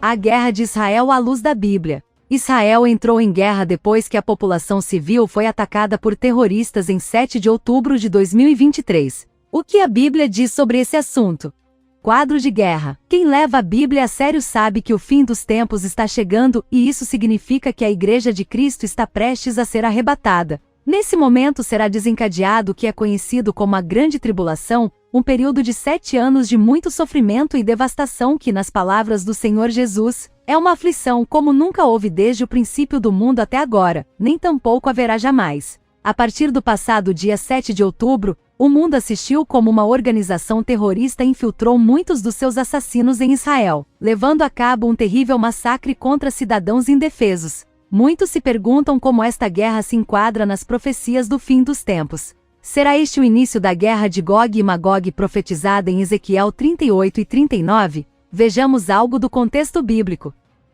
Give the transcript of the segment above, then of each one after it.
A guerra de Israel à luz da Bíblia. Israel entrou em guerra depois que a população civil foi atacada por terroristas em 7 de outubro de 2023. O que a Bíblia diz sobre esse assunto? Quadro de guerra. Quem leva a Bíblia a sério sabe que o fim dos tempos está chegando e isso significa que a Igreja de Cristo está prestes a ser arrebatada. Nesse momento será desencadeado o que é conhecido como a Grande Tribulação, um período de 7 anos de muito sofrimento e devastação que, nas palavras do Senhor Jesus, é uma aflição como nunca houve desde o princípio do mundo até agora, nem tampouco haverá jamais. A partir do passado dia 7 de outubro, o mundo assistiu como uma organização terrorista infiltrou muitos dos seus assassinos em Israel, levando a cabo um terrível massacre contra cidadãos indefesos. Muitos se perguntam como esta guerra se enquadra nas profecias do fim dos tempos. Será este o início da guerra de Gog e Magog profetizada em Ezequiel 38 e 39? Vejamos algo do contexto bíblico.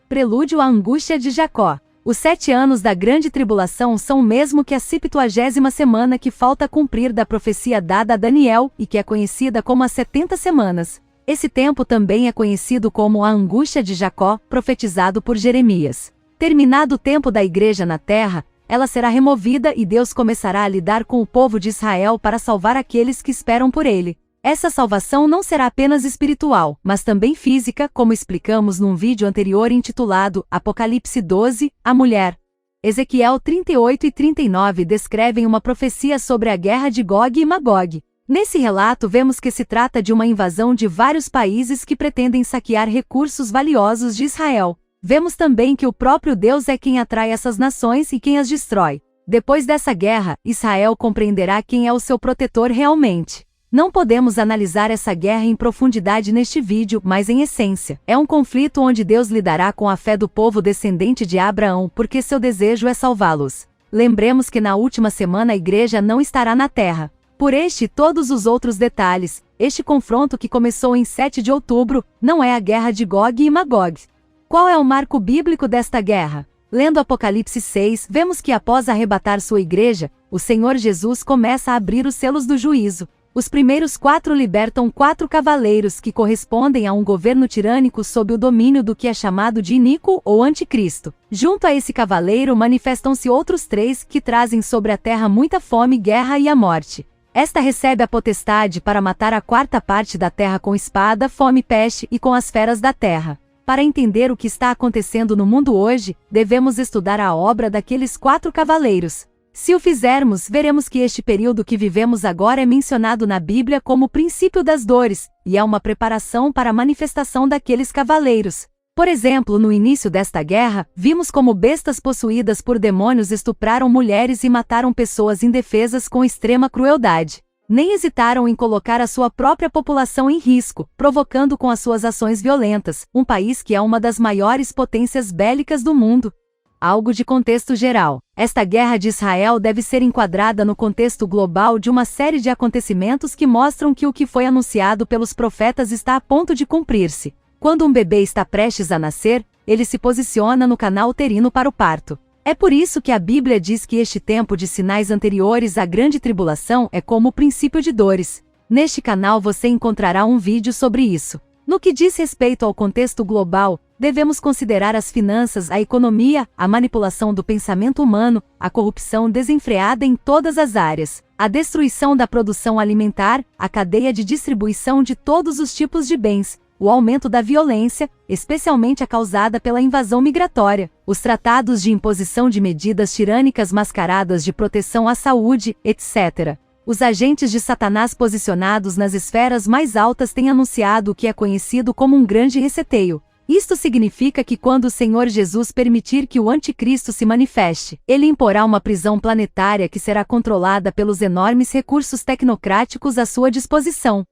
Prelúdio à angústia de Jacó. Os 7 anos da grande tribulação são o mesmo que a 70ª semana que falta cumprir da profecia dada a Daniel e que é conhecida como as 70 semanas. Esse tempo também é conhecido como a angústia de Jacó, profetizado por Jeremias. Terminado o tempo da igreja na terra, ela será removida e Deus começará a lidar com o povo de Israel para salvar aqueles que esperam por ele. Essa salvação não será apenas espiritual, mas também física, como explicamos num vídeo anterior intitulado Apocalipse 12, a mulher. Ezequiel 38 e 39 descrevem uma profecia sobre a guerra de Gog e Magog. Nesse relato vemos que se trata de uma invasão de vários países que pretendem saquear recursos valiosos de Israel. Vemos também que o próprio Deus é quem atrai essas nações e quem as destrói. Depois dessa guerra, Israel compreenderá quem é o seu protetor realmente. Não podemos analisar essa guerra em profundidade neste vídeo, mas em essência, é um conflito onde Deus lidará com a fé do povo descendente de Abraão porque seu desejo é salvá-los. Lembremos que na última semana a igreja não estará na terra. Por este e todos os outros detalhes, este confronto que começou em 7 de outubro, não é a guerra de Gog e Magog. Qual é o marco bíblico desta guerra? Lendo Apocalipse 6, vemos que após arrebatar sua igreja, o Senhor Jesus começa a abrir os selos do juízo. Os primeiros 4 libertam 4 cavaleiros que correspondem a um governo tirânico sob o domínio do que é chamado de Inico ou Anticristo. Junto a esse cavaleiro manifestam-se outros 3 que trazem sobre a terra muita fome, guerra e a morte. Esta recebe a potestade para matar a 4ª parte da terra com espada, fome, peste e com as feras da terra. Para entender o que está acontecendo no mundo hoje, devemos estudar a obra daqueles 4 cavaleiros. Se o fizermos, veremos que este período que vivemos agora é mencionado na Bíblia como o princípio das dores, e é uma preparação para a manifestação daqueles cavaleiros. Por exemplo, no início desta guerra, vimos como bestas possuídas por demônios estupraram mulheres e mataram pessoas indefesas com extrema crueldade. Nem hesitaram em colocar a sua própria população em risco, provocando com as suas ações violentas, um país que é uma das maiores potências bélicas do mundo. Algo de contexto geral. Esta guerra de Israel deve ser enquadrada no contexto global de uma série de acontecimentos que mostram que o que foi anunciado pelos profetas está a ponto de cumprir-se. Quando um bebê está prestes a nascer, ele se posiciona no canal uterino para o parto. É por isso que a Bíblia diz que este tempo de sinais anteriores à grande tribulação é como o princípio de dores. Neste canal você encontrará um vídeo sobre isso. No que diz respeito ao contexto global, devemos considerar as finanças, a economia, a manipulação do pensamento humano, a corrupção desenfreada em todas as áreas, a destruição da produção alimentar, a cadeia de distribuição de todos os tipos de bens, o aumento da violência, especialmente a causada pela invasão migratória, os tratados de imposição de medidas tirânicas mascaradas de proteção à saúde, etc. Os agentes de Satanás posicionados nas esferas mais altas têm anunciado o que é conhecido como um grande reseteio. Isto significa que quando o Senhor Jesus permitir que o Anticristo se manifeste, ele imporá uma prisão planetária que será controlada pelos enormes recursos tecnocráticos à sua disposição.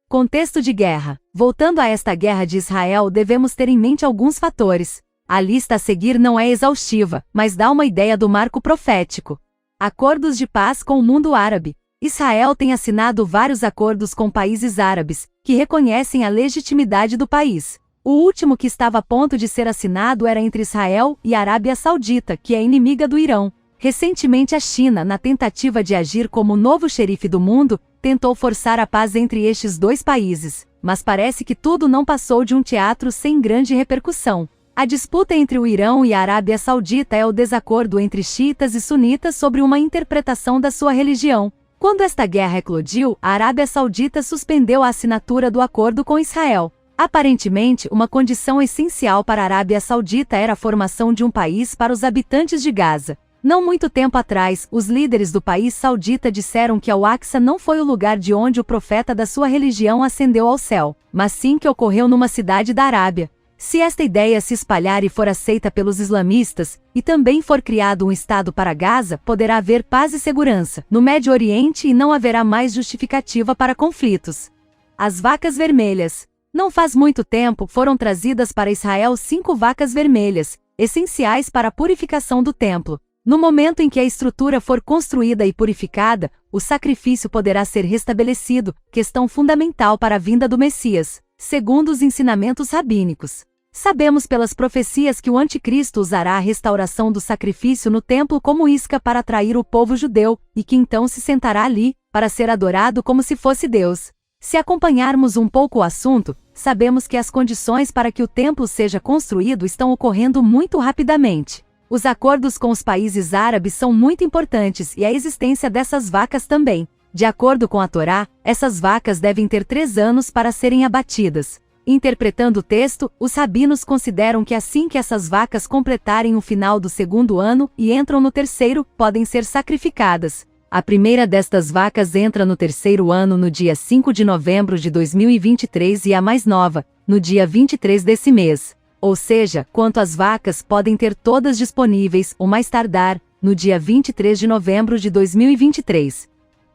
Contexto de guerra. Voltando a esta guerra de Israel, devemos ter em mente alguns fatores. A lista a seguir não é exaustiva, mas dá uma ideia do marco profético. Acordos de paz com o mundo árabe. Israel tem assinado vários acordos com países árabes, que reconhecem a legitimidade do país. O último que estava a ponto de ser assinado era entre Israel e a Arábia Saudita, que é inimiga do Irão. Recentemente a China, na tentativa de agir como o novo xerife do mundo, tentou forçar a paz entre estes dois países, mas parece que tudo não passou de um teatro sem grande repercussão. A disputa entre o Irão e a Arábia Saudita é o desacordo entre xiitas e sunitas sobre uma interpretação da sua religião. Quando esta guerra eclodiu, a Arábia Saudita suspendeu a assinatura do acordo com Israel. Aparentemente, uma condição essencial para a Arábia Saudita era a formação de um país para os habitantes de Gaza. Não muito tempo atrás, os líderes do país saudita disseram que Al-Aqsa não foi o lugar de onde o profeta da sua religião ascendeu ao céu, mas sim que ocorreu numa cidade da Arábia. Se esta ideia se espalhar e for aceita pelos islamistas, e também for criado um Estado para Gaza, poderá haver paz e segurança no Médio Oriente e não haverá mais justificativa para conflitos. As vacas vermelhas. Não faz muito tempo foram trazidas para Israel 5 vacas vermelhas, essenciais para a purificação do templo. No momento em que a estrutura for construída e purificada, o sacrifício poderá ser restabelecido, questão fundamental para a vinda do Messias, segundo os ensinamentos rabínicos. Sabemos pelas profecias que o anticristo usará a restauração do sacrifício no templo como isca para atrair o povo judeu, e que então se sentará ali, para ser adorado como se fosse Deus. Se acompanharmos um pouco o assunto, sabemos que as condições para que o templo seja construído estão ocorrendo muito rapidamente. Os acordos com os países árabes são muito importantes e a existência dessas vacas também. De acordo com a Torá, essas vacas devem ter 3 anos para serem abatidas. Interpretando o texto, os rabinos consideram que assim que essas vacas completarem o final do 2º ano e entram no 3º, podem ser sacrificadas. A primeira destas vacas entra no 3º ano no dia 5 de novembro de 2023 e a mais nova, no dia 23 desse mês. Ou seja, quanto às vacas podem ter todas disponíveis, ou mais tardar, no dia 23 de novembro de 2023.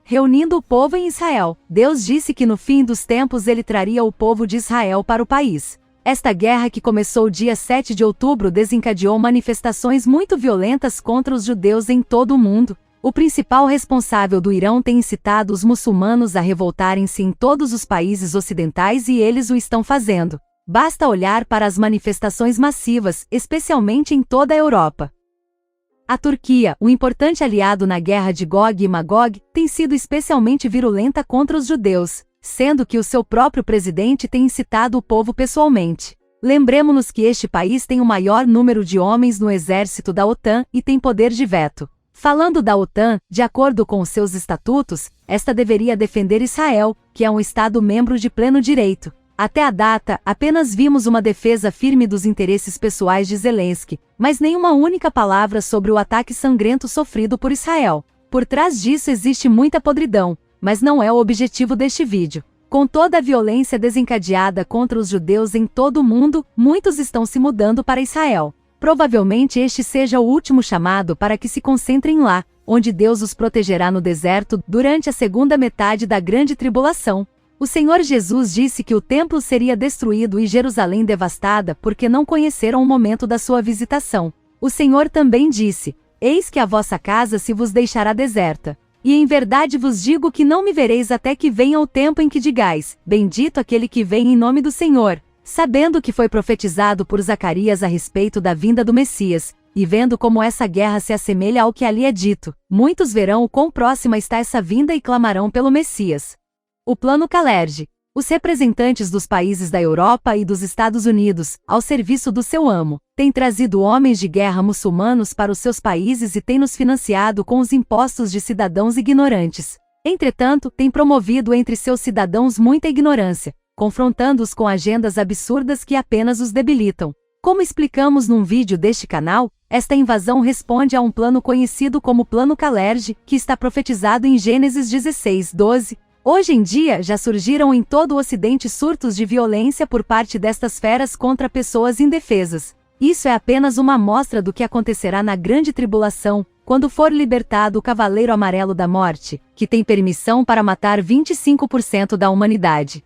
Reunindo o povo em Israel, Deus disse que no fim dos tempos ele traria o povo de Israel para o país. Esta guerra que começou dia 7 de outubro desencadeou manifestações muito violentas contra os judeus em todo o mundo. O principal responsável do Irão tem incitado os muçulmanos a revoltarem-se em todos os países ocidentais e eles o estão fazendo. Basta olhar para as manifestações massivas, especialmente em toda a Europa. A Turquia, um importante aliado na guerra de Gog e Magog, tem sido especialmente virulenta contra os judeus, sendo que o seu próprio presidente tem incitado o povo pessoalmente. Lembremos-nos que este país tem o maior número de homens no exército da OTAN e tem poder de veto. Falando da OTAN, de acordo com os seus estatutos, esta deveria defender Israel, que é um Estado membro de pleno direito. Até a data, apenas vimos uma defesa firme dos interesses pessoais de Zelensky, mas nenhuma única palavra sobre o ataque sangrento sofrido por Israel. Por trás disso existe muita podridão, mas não é o objetivo deste vídeo. Com toda a violência desencadeada contra os judeus em todo o mundo, muitos estão se mudando para Israel. Provavelmente este seja o último chamado para que se concentrem lá, onde Deus os protegerá no deserto durante a segunda metade da grande tribulação. O Senhor Jesus disse que o templo seria destruído e Jerusalém devastada porque não conheceram o momento da sua visitação. O Senhor também disse: Eis que a vossa casa se vos deixará deserta. E em verdade vos digo que não me vereis até que venha o tempo em que digais: Bendito aquele que vem em nome do Senhor. Sabendo que foi profetizado por Zacarias a respeito da vinda do Messias, e vendo como essa guerra se assemelha ao que ali é dito, muitos verão o quão próxima está essa vinda e clamarão pelo Messias. O Plano Kalergi. Os representantes dos países da Europa e dos Estados Unidos, ao serviço do seu amo, têm trazido homens de guerra muçulmanos para os seus países e têm nos financiado com os impostos de cidadãos ignorantes. Entretanto, têm promovido entre seus cidadãos muita ignorância, confrontando-os com agendas absurdas que apenas os debilitam. Como explicamos num vídeo deste canal, esta invasão responde a um plano conhecido como Plano Kalergi, que está profetizado em Gênesis 16:12. Hoje em dia, já surgiram em todo o Ocidente surtos de violência por parte destas feras contra pessoas indefesas. Isso é apenas uma amostra do que acontecerá na grande tribulação, quando for libertado o Cavaleiro Amarelo da Morte, que tem permissão para matar 25% da humanidade.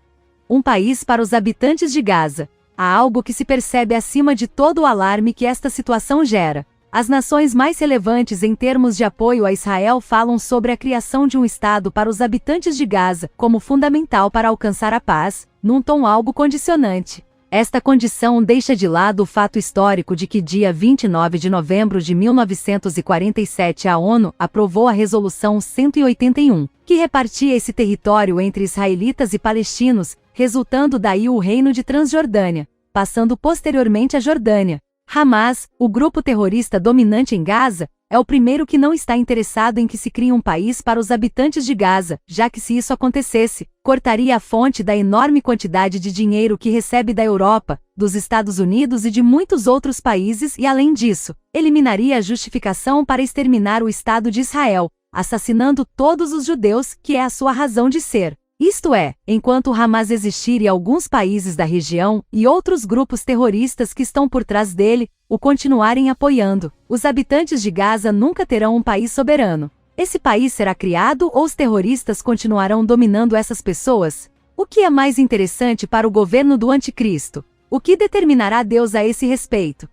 Um país para os habitantes de Gaza. Há algo que se percebe acima de todo o alarme que esta situação gera. As nações mais relevantes em termos de apoio a Israel falam sobre a criação de um Estado para os habitantes de Gaza como fundamental para alcançar a paz, num tom algo condicionante. Esta condição deixa de lado o fato histórico de que dia 29 de novembro de 1947 a ONU aprovou a Resolução 181, que repartia esse território entre israelitas e palestinos, resultando daí o Reino de Transjordânia, passando posteriormente a Jordânia. Hamas, o grupo terrorista dominante em Gaza, é o primeiro que não está interessado em que se crie um país para os habitantes de Gaza, já que se isso acontecesse, cortaria a fonte da enorme quantidade de dinheiro que recebe da Europa, dos Estados Unidos e de muitos outros países e, além disso, eliminaria a justificação para exterminar o Estado de Israel, assassinando todos os judeus, que é a sua razão de ser. Isto é, enquanto o Hamas existir e alguns países da região e outros grupos terroristas que estão por trás dele o continuarem apoiando, os habitantes de Gaza nunca terão um país soberano. Esse país será criado ou os terroristas continuarão dominando essas pessoas? O que é mais interessante para o governo do Anticristo? O que determinará Deus a esse respeito?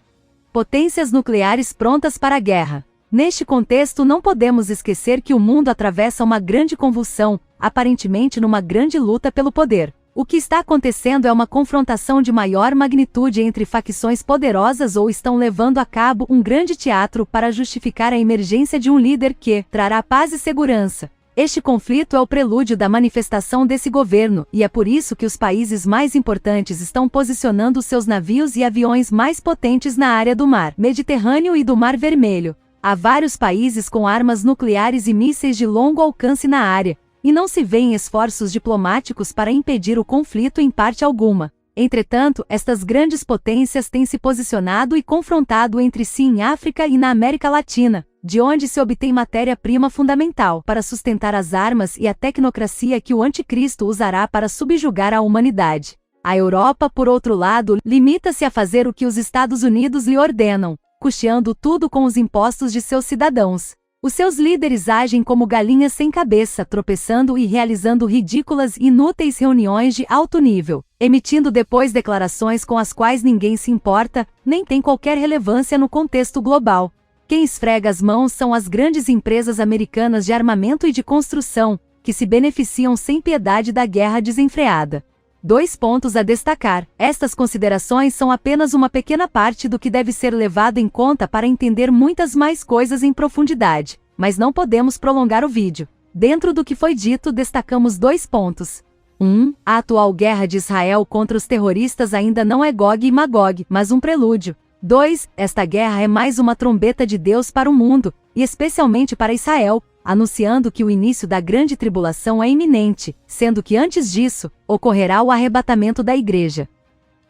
Potências nucleares prontas para a guerra. Neste contexto, não podemos esquecer que o mundo atravessa uma grande convulsão, aparentemente numa grande luta pelo poder. O que está acontecendo é uma confrontação de maior magnitude entre facções poderosas ou estão levando a cabo um grande teatro para justificar a emergência de um líder que trará paz e segurança. Este conflito é o prelúdio da manifestação desse governo, e é por isso que os países mais importantes estão posicionando seus navios e aviões mais potentes na área do Mar Mediterrâneo e do Mar Vermelho. Há vários países com armas nucleares e mísseis de longo alcance na área, e não se vêem esforços diplomáticos para impedir o conflito em parte alguma. Entretanto, estas grandes potências têm se posicionado e confrontado entre si em África e na América Latina, de onde se obtém matéria-prima fundamental para sustentar as armas e a tecnocracia que o Anticristo usará para subjugar a humanidade. A Europa, por outro lado, limita-se a fazer o que os Estados Unidos lhe ordenam, custeando tudo com os impostos de seus cidadãos. Os seus líderes agem como galinhas sem cabeça, tropeçando e realizando ridículas e inúteis reuniões de alto nível, emitindo depois declarações com as quais ninguém se importa, nem tem qualquer relevância no contexto global. Quem esfrega as mãos são as grandes empresas americanas de armamento e de construção, que se beneficiam sem piedade da guerra desenfreada. 2 pontos a destacar. Estas considerações são apenas uma pequena parte do que deve ser levado em conta para entender muitas mais coisas em profundidade, mas não podemos prolongar o vídeo. Dentro do que foi dito, destacamos 2 pontos. 1. A atual guerra de Israel contra os terroristas ainda não é Gog e Magog, mas um prelúdio. 2. Esta guerra é mais uma trombeta de Deus para o mundo, e especialmente para Israel, anunciando que o início da grande tribulação é iminente, sendo que antes disso, ocorrerá o arrebatamento da igreja.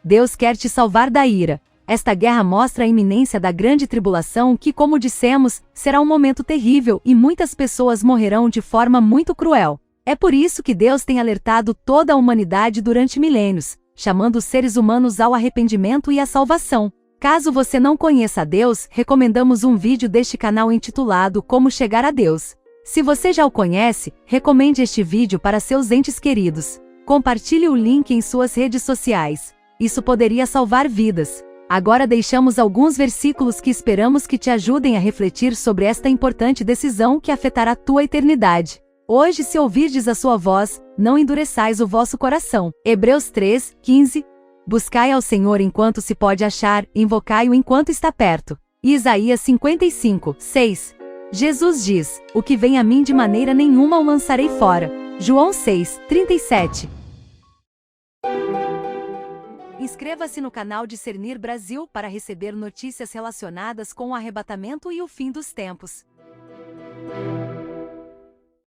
Deus quer te salvar da ira. Esta guerra mostra a iminência da grande tribulação que, como dissemos, será um momento terrível e muitas pessoas morrerão de forma muito cruel. É por isso que Deus tem alertado toda a humanidade durante milênios, chamando os seres humanos ao arrependimento e à salvação. Caso você não conheça a Deus, recomendamos um vídeo deste canal intitulado Como Chegar a Deus. Se você já o conhece, recomende este vídeo para seus entes queridos. Compartilhe o link em suas redes sociais. Isso poderia salvar vidas. Agora deixamos alguns versículos que esperamos que te ajudem a refletir sobre esta importante decisão que afetará tua eternidade. Hoje, se ouvirdes a sua voz, não endureçais o vosso coração. Hebreus 3, 15. Buscai ao Senhor enquanto se pode achar, invocai-o enquanto está perto. Isaías 55, 6. Jesus diz: o que vem a mim de maneira nenhuma o lançarei fora. João 6, 37. Inscreva-se no canal Discernir Brasil para receber notícias relacionadas com o arrebatamento e o fim dos tempos.